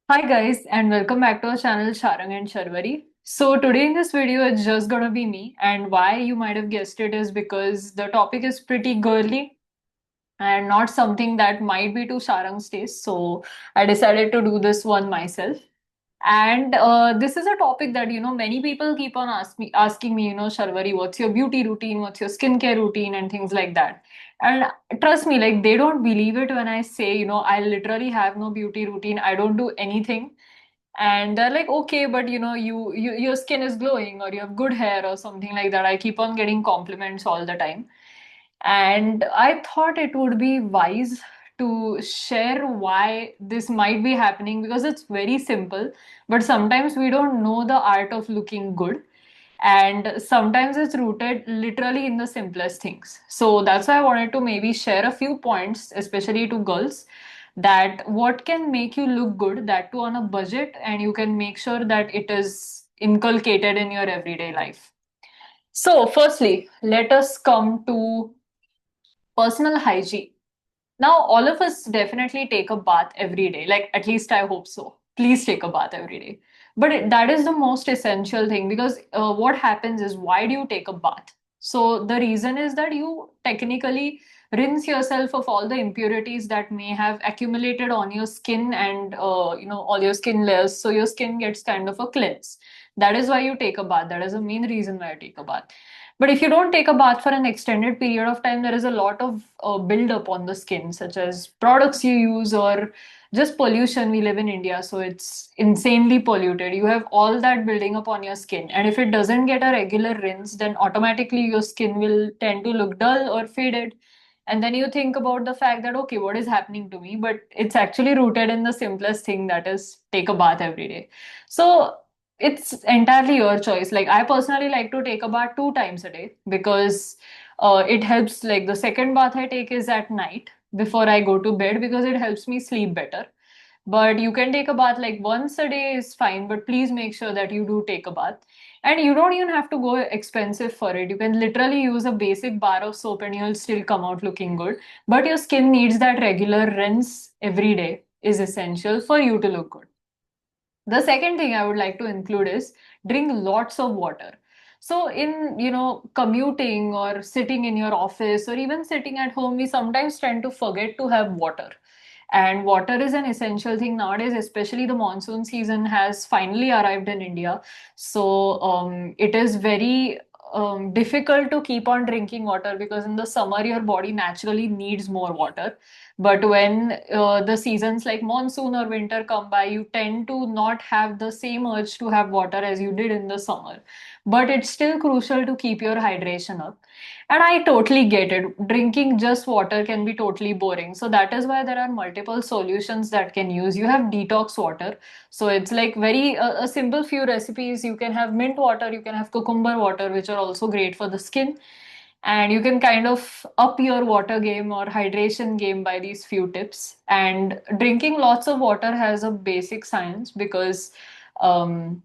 Hi guys and welcome back to our channel Sharang and Sharvari. So today in this video it's just gonna be me, and why you might have guessed it is because the topic is pretty girly and not something that might be to Sharang's taste. So I decided to do this one myself. And this is a topic that many people keep on asking me, Sharvari, what's your beauty routine, what's your skincare routine, and things like that. And trust me, like they don't believe it when I say, I literally have no beauty routine. I don't do anything, and they're like, okay, but your skin is glowing or you have good hair or something like that. I keep on getting compliments all the time, and I thought it would be wise to share why this might be happening, because it's very simple, but sometimes we don't know the art of looking good, and sometimes it's rooted literally in the simplest things. So that's why I wanted to maybe share a few points, especially to girls, that what can make you look good, that too on a budget, and you can make sure that it is inculcated in your everyday life. So firstly, let us come to personal hygiene. Now, all of us definitely take a bath every day. Like, at least I hope so. Please take a bath every day. But that is the most essential thing, because what happens is, why do you take a bath? So, the reason is that you technically rinse yourself of all the impurities that may have accumulated on your skin and, all your skin layers. So, your skin gets kind of a cleanse. That is why you take a bath. That is the main reason why you take a bath. But if you don't take a bath for an extended period of time, there is a lot of buildup on the skin, such as products you use or just pollution. We live in India, so it's insanely polluted. You have all that building up on your skin. And if it doesn't get a regular rinse, then automatically your skin will tend to look dull or faded. And then you think about the fact that, okay, what is happening to me? But it's actually rooted in the simplest thing, that is, take a bath every day. So it's entirely your choice. Like, I personally like to take a bath 2 times a day, because it helps. Like, the second bath I take is at night before I go to bed, because it helps me sleep better. But you can take a bath like once a day is fine, but please make sure that you do take a bath. And you don't even have to go expensive for it. You can literally use a basic bar of soap and you'll still come out looking good. But your skin needs that regular rinse every day, is essential for you to look good. The second thing I would like to include is drink lots of water. So in, commuting or sitting in your office or even sitting at home, we sometimes tend to forget to have water. And water is an essential thing nowadays, especially the monsoon season has finally arrived in India. So it is very difficult to keep on drinking water, because in the summer your body naturally needs more water. But when the seasons like monsoon or winter come by, you tend to not have the same urge to have water as you did in the summer. But it's still crucial to keep your hydration up. And I totally get it. Drinking just water can be totally boring. So that is why there are multiple solutions that can use. You have detox water. So it's like very a simple few recipes. You can have mint water, you can have cucumber water, which are also great for the skin. And you can kind of up your water game or hydration game by these few tips. And drinking lots of water has a basic science, because um,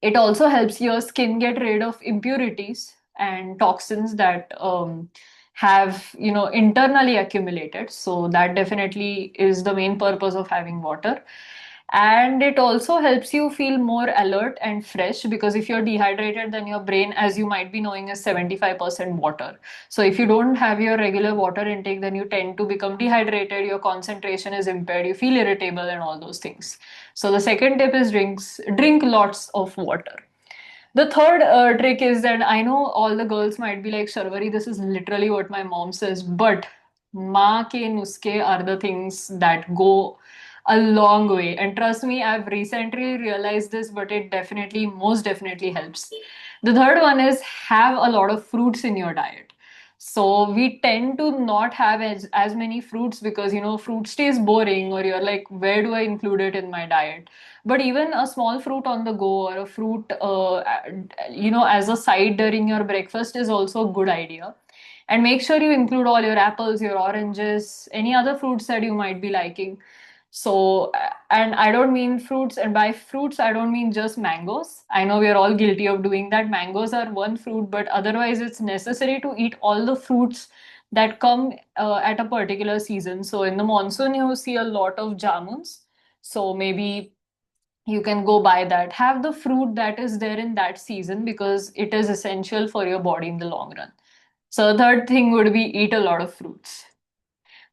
it also helps your skin get rid of impurities and toxins that have, internally accumulated. So that definitely is the main purpose of having water. And it also helps you feel more alert and fresh, because if you're dehydrated, then your brain, as you might be knowing, is 75% water. So if you don't have your regular water intake, then you tend to become dehydrated, your concentration is impaired, you feel irritable, and all those things. So the second tip is drink lots of water. The third trick is that I know all the girls might be like, Sharvari, this is literally what my mom says, but maa ke nuske are the things that go a long way. And trust me, I've recently realized this, but it definitely, most definitely helps. The third one is have a lot of fruits in your diet. So we tend to not have as many fruits, because fruit stays boring, or you're like, where do I include it in my diet? But even a small fruit on the go, or a fruit as a side during your breakfast, is also a good idea. And make sure you include all your apples, your oranges, any other fruits that you might be liking. So, and I don't mean fruits, and by fruits, I don't mean just mangoes. I know we are all guilty of doing that. Mangoes are one fruit, but otherwise, it's necessary to eat all the fruits that come at a particular season. So, in the monsoon, you see a lot of jamuns. So, maybe You can go buy that. Have the fruit that is there in that season because it is essential for your body in the long run. So the third thing would be eat a lot of fruits.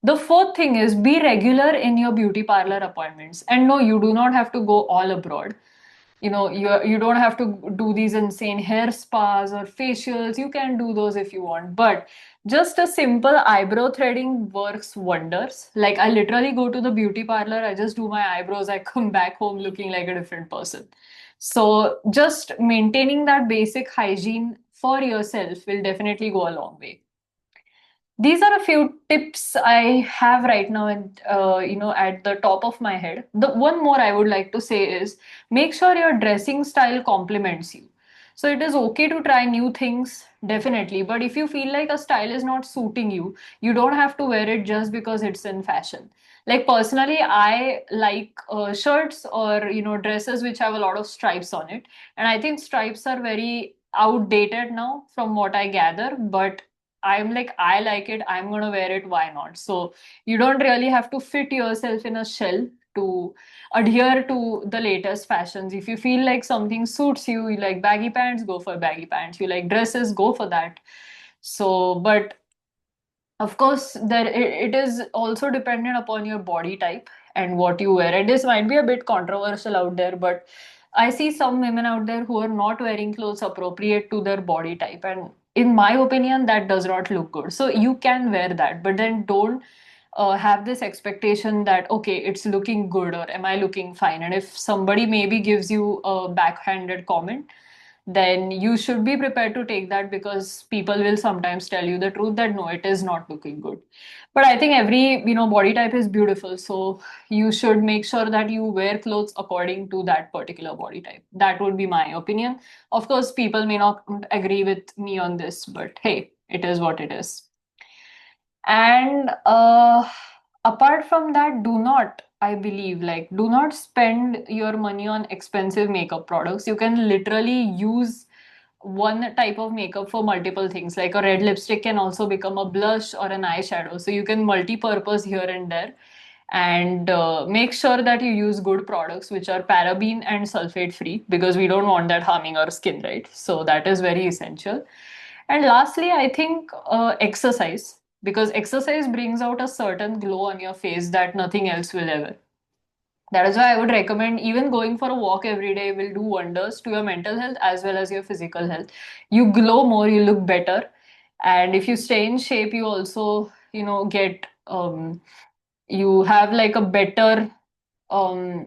The fourth thing is be regular in your beauty parlor appointments. And no, you do not have to go all abroad. You don't have to do these insane hair spas or facials. You can do those if you want, but just a simple eyebrow threading works wonders. Like, I literally go to the beauty parlor, I just do my eyebrows, I come back home looking like a different person. So just maintaining that basic hygiene for yourself will definitely go a long way. These are a few tips I have right now, and at the top of my head. The one more I would like to say is make sure your dressing style complements you. So it is okay to try new things, definitely, but if you feel like a style is not suiting you, you don't have to wear it just because it's in fashion. Like, personally, I like shirts or dresses which have a lot of stripes on it, and I think stripes are very outdated now, from what I gather, but I'm like, I like it, I'm gonna wear it, why not? So you don't really have to fit yourself in a shell to adhere to the latest fashions. If you feel like something suits you, you like baggy pants, go for baggy pants. You like dresses, go for that. So, but of course, it is also dependent upon your body type and what you wear. And this might be a bit controversial out there, but I see some women out there who are not wearing clothes appropriate to their body type. And in my opinion, that does not look good. So you can wear that, but then don't have this expectation that, okay, it's looking good or am I looking fine? And if somebody maybe gives you a backhanded comment, then you should be prepared to take that, because people will sometimes tell you the truth that no, it is not looking good. But I think every body type is beautiful, so you should make sure that you wear clothes according to that particular body type. That would be my opinion. Of course, people may not agree with me on this, but hey, it is what it is. And apart from that, I believe, like, do not spend your money on expensive makeup products. You can literally use one type of makeup for multiple things. Like, a red lipstick can also become a blush or an eyeshadow. So you can multi-purpose here and there. And make sure that you use good products which are paraben and sulfate free, because we don't want that harming our skin, right? So that is very essential. And lastly, I think exercise, because exercise brings out a certain glow on your face that nothing else will ever. That is why I would recommend even going for a walk every day will do wonders to your mental health as well as your physical health. You glow more, you look better. And if you stay in shape, you also, get, you have like a better um,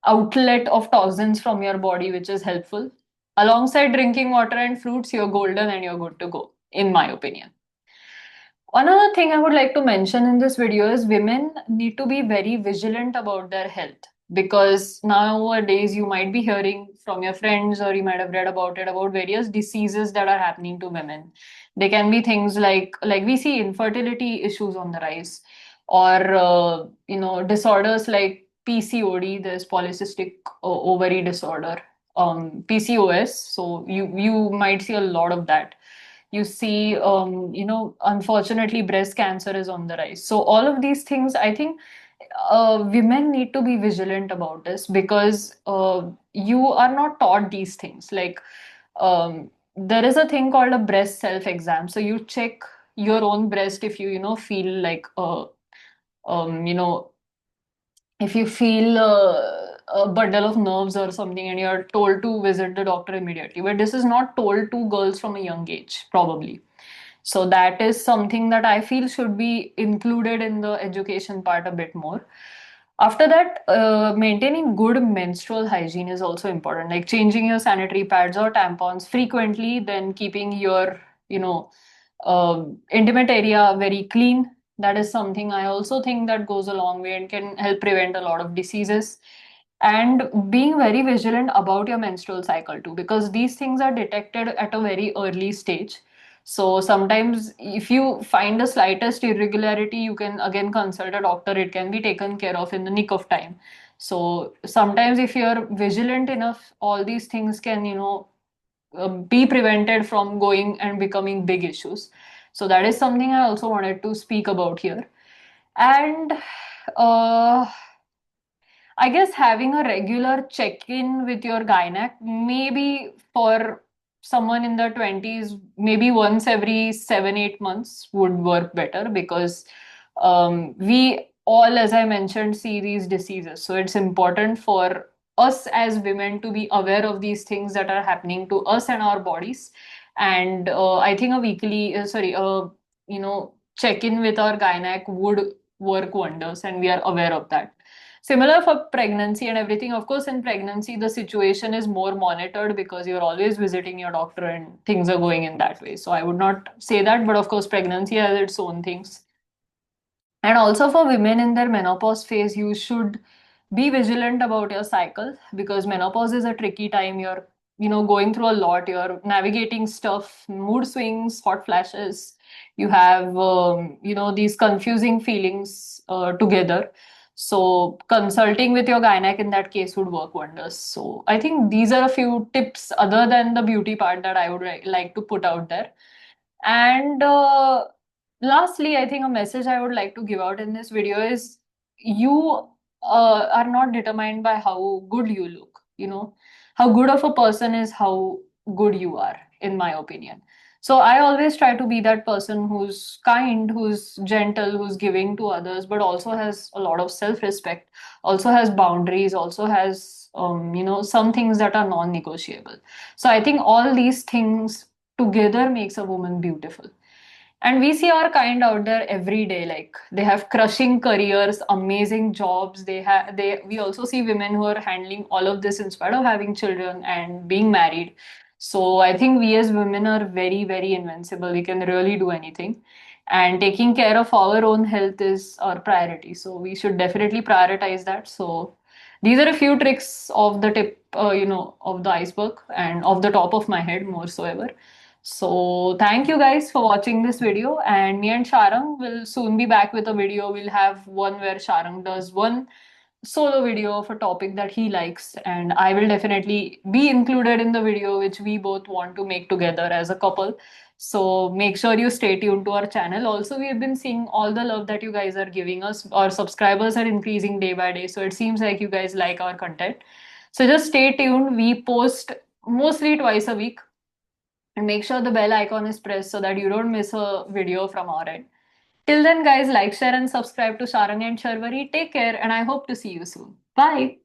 outlet of toxins from your body, which is helpful. Alongside drinking water and fruits, you're golden and you're good to go, in my opinion. Another thing I would like to mention in this video is women need to be very vigilant about their health, because nowadays you might be hearing from your friends or you might have read about it, about various diseases that are happening to women. They can be things like we see infertility issues on the rise, or disorders like PCOD, there's polycystic ovary disorder, PCOS. So you might see a lot of that. You see, unfortunately, breast cancer is on the rise. So all of these things, I think women need to be vigilant about this, because you are not taught these things. Like, there is a thing called a breast self exam. So you check your own breast if you feel like um, you know if you feel a bundle of nerves or something, and you're told to visit the doctor immediately. But this is not told to girls from a young age, probably. So that is something that I feel should be included in the education part a bit more. After that, maintaining good menstrual hygiene is also important, like changing your sanitary pads or tampons frequently, then keeping your, intimate area very clean. That is something I also think that goes a long way and can help prevent a lot of diseases. And being very vigilant about your menstrual cycle too, because these things are detected at a very early stage. So sometimes if you find the slightest irregularity, you can again consult a doctor. It can be taken care of in the nick of time. So sometimes if you're vigilant enough, all these things can, be prevented from going and becoming big issues. So that is something I also wanted to speak about here. And uh, I guess having a regular check-in with your gynac, maybe for someone in their 20s, maybe once every 7, 8 months would work better because we all, as I mentioned, see these diseases. So it's important for us as women to be aware of these things that are happening to us and our bodies. And I think a weekly, check-in with our gynac would work wonders, and we are aware of that. Similar for pregnancy and everything. Of course, in pregnancy, the situation is more monitored because you're always visiting your doctor and things are going in that way. So I would not say that, but of course, pregnancy has its own things. And also for women in their menopause phase, you should be vigilant about your cycle because menopause is a tricky time. You're, going through a lot. You're navigating stuff, mood swings, hot flashes. You have, these confusing feelings together. So consulting with your gynac in that case would work wonders. So I think these are a few tips other than the beauty part that I would like to put out there. And lastly, I think a message I would like to give out in this video is you are not determined by how good you look. How good of a person is how good you are, in my opinion. So I always try to be that person who's kind, who's gentle, who's giving to others, but also has a lot of self-respect, also has boundaries, also has, some things that are non-negotiable. So I think all these things together makes a woman beautiful. And we see our kind out there every day. Like they have crushing careers, amazing jobs. We also see women who are handling all of this in spite of having children and being married. So I think we as women are very, very invincible. We can really do anything. And taking care of our own health is our priority. So we should definitely prioritize that. So these are a few tricks of the tip, of the iceberg and of the top of my head more so ever. So thank you guys for watching this video, and me and Sharang will soon be back with a video. We'll have one where Sharang does one solo video of a topic that he likes, and I will definitely be included in the video which we both want to make together as a couple. So make sure you stay tuned to our channel. Also, we have been seeing all the love that you guys are giving us. Our subscribers are increasing day by day, so it seems like you guys like our content. So just stay tuned. We post mostly twice a week, and make sure the bell icon is pressed so that you don't miss a video from our end. Till then, guys, like, share, and subscribe to Sharang and Charvari. Take care, and I hope to see you soon. Bye.